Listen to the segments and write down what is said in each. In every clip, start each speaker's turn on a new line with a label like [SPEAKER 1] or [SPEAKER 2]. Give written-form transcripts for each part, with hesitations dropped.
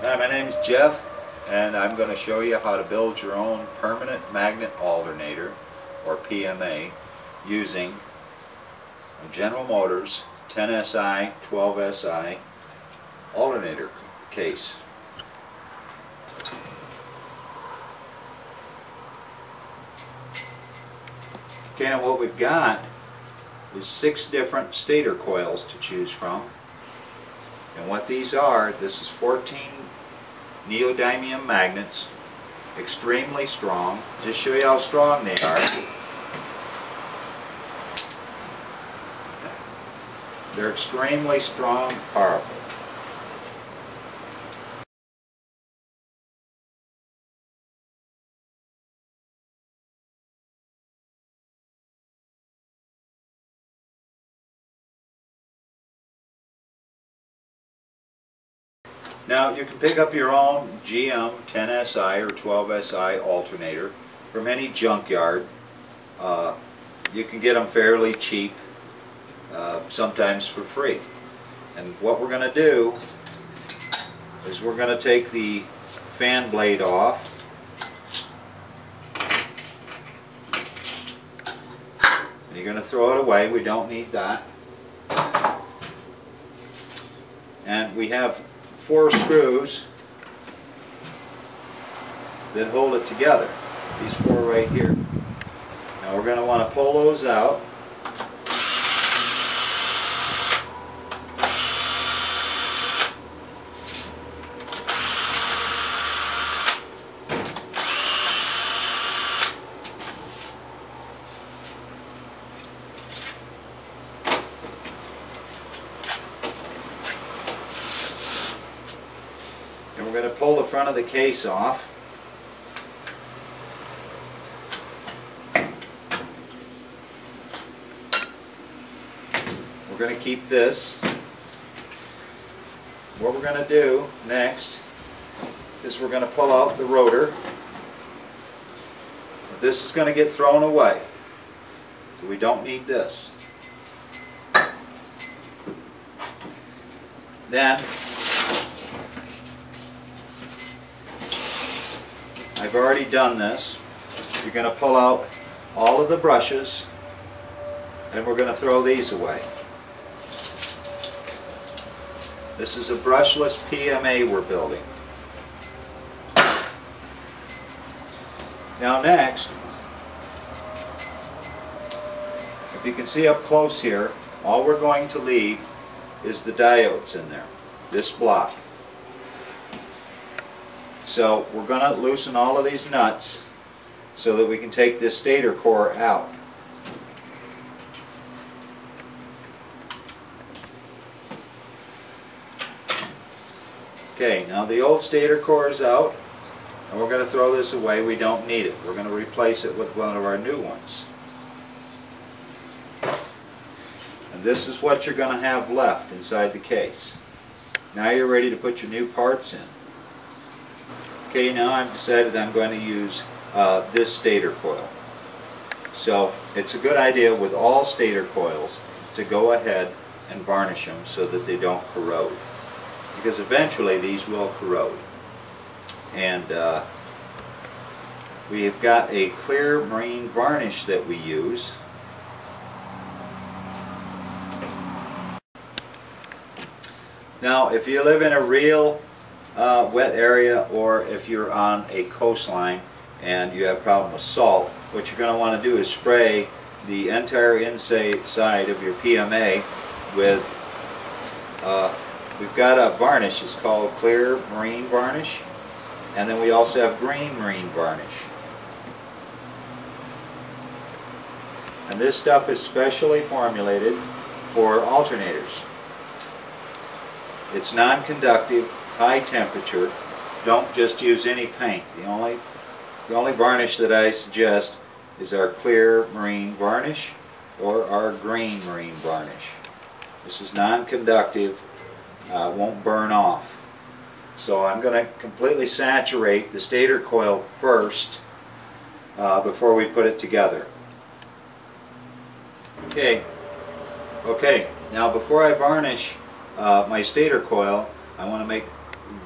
[SPEAKER 1] Hi, my name is Jeff, and I'm going to show you how to build your own permanent magnet alternator, or PMA, using a General Motors 10SI 12SI alternator case. Okay, and what we've got is 6 different stator coils to choose from. And what these are, this is 14 neodymium magnets, extremely strong. Just show you how strong they are. They're extremely strong, powerful. Now you can pick up your own GM 10SI or 12SI alternator from any junkyard. You can get them fairly cheap, sometimes for free. And what we're going to do is we're going to take the fan blade off. And you're going to throw it away. We don't need that. And we have 4 screws that hold it together. These 4 right here. Now we're going to want to pull those out. And we're going to pull the front of the case off. We're going to keep this. What we're going to do next is we're going to pull out the rotor. This is going to get thrown away, so we don't need this. Then I've already done this. You're going to pull out all of the brushes, and we're going to throw these away. This is a brushless PMA we're building. Now next, if you can see up close here, all we're going to leave is the diodes in there, this block. So we're going to loosen all of these nuts so that we can take this stator core out. Okay, now the old stator core is out, and we're going to throw this away. We don't need it. We're going to replace it with one of our new ones. And this is what you're going to have left inside the case. Now you're ready to put your new parts in. Okay, now I've decided I'm going to use this stator coil. So it's a good idea with all stator coils to go ahead and varnish them so that they don't corrode. Because eventually these will corrode. And we have got a clear marine varnish that we use. Now if you live in a real wet area, or if you're on a coastline and you have a problem with salt, what you're going to want to do is spray the entire inside of your PMA with, we've got a varnish, it's called clear marine varnish, and then we also have green marine varnish. And this stuff is specially formulated for alternators. It's non-conductive, high temperature. Don't just use any paint. The only varnish that I suggest is our clear marine varnish or our green marine varnish. This is non-conductive, won't burn off. So I'm going to completely saturate the stator coil first before we put it together. Okay, now before I varnish my stator coil, I want to make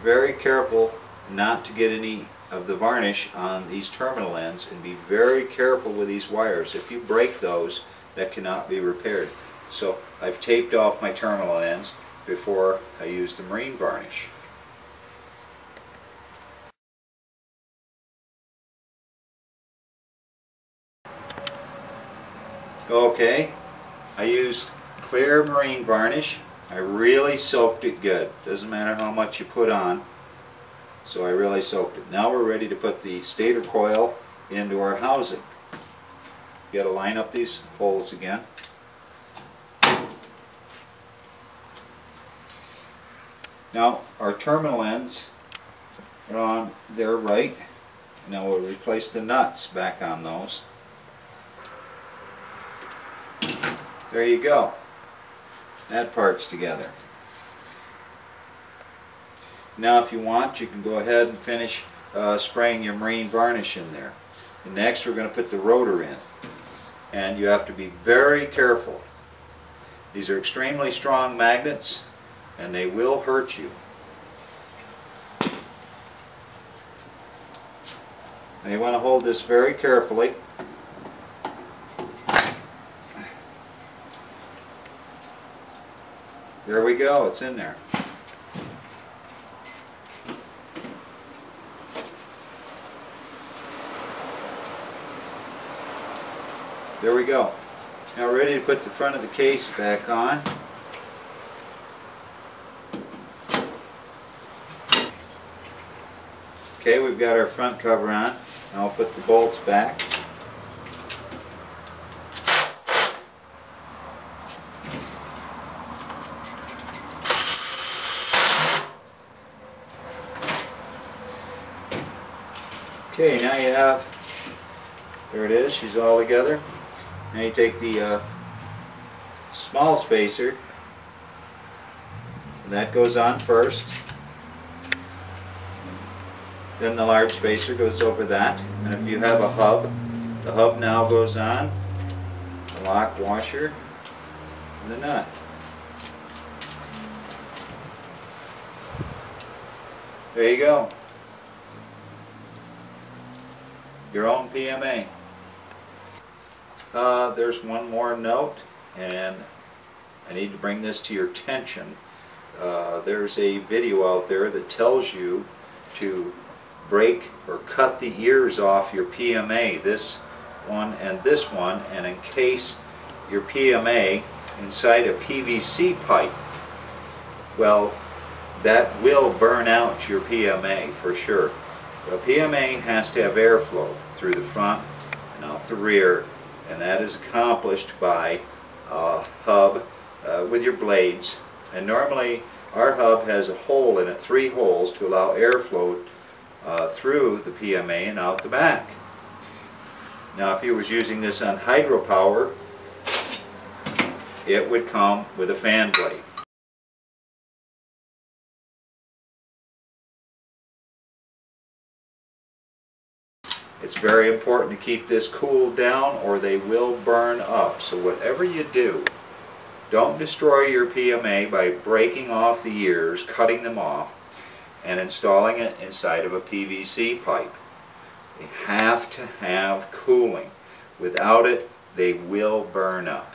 [SPEAKER 1] very careful not to get any of the varnish on these terminal ends, and be very careful with these wires. If you break those, that cannot be repaired. So I've taped off my terminal ends before I use the marine varnish. Okay, I used clear marine varnish. I really soaked it good. Doesn't matter how much you put on. So I really soaked it. Now we're ready to put the stator coil into our housing. You got to line up these holes again. Now our terminal ends are on there right. Now we'll replace the nuts back on those. There you go. That part's together. Now if you want, you can go ahead and finish spraying your marine varnish in there. And next we're going to put the rotor in. And you have to be very careful. These are extremely strong magnets and they will hurt you. Now you want to hold this very carefully. There we go, it's in there. There we go. Now we're ready to put the front of the case back on. Okay, we've got our front cover on. Now I'll put the bolts back. Okay, now you have, there it is, she's all together. Now you take the small spacer, and that goes on first. Then the large spacer goes over that. And if you have a hub, the hub now goes on, the lock washer, and the nut. There you go. Your own PMA. There's one more note, and I need to bring this to your attention. There's a video out there that tells you to break or cut the ears off your PMA, this one and this one, and encase your PMA inside a PVC pipe. Well, that will burn out your PMA for sure. The PMA has to have airflow through the front and out the rear, and that is accomplished by a hub with your blades. And normally our hub has a hole in it, 3 holes, to allow airflow through the PMA and out the back. Now if you was using this on hydropower, it would come with a fan blade. It's very important to keep this cooled down or they will burn up. So whatever you do, don't destroy your PMA by breaking off the ears, cutting them off, and installing it inside of a PVC pipe. They have to have cooling. Without it, they will burn up.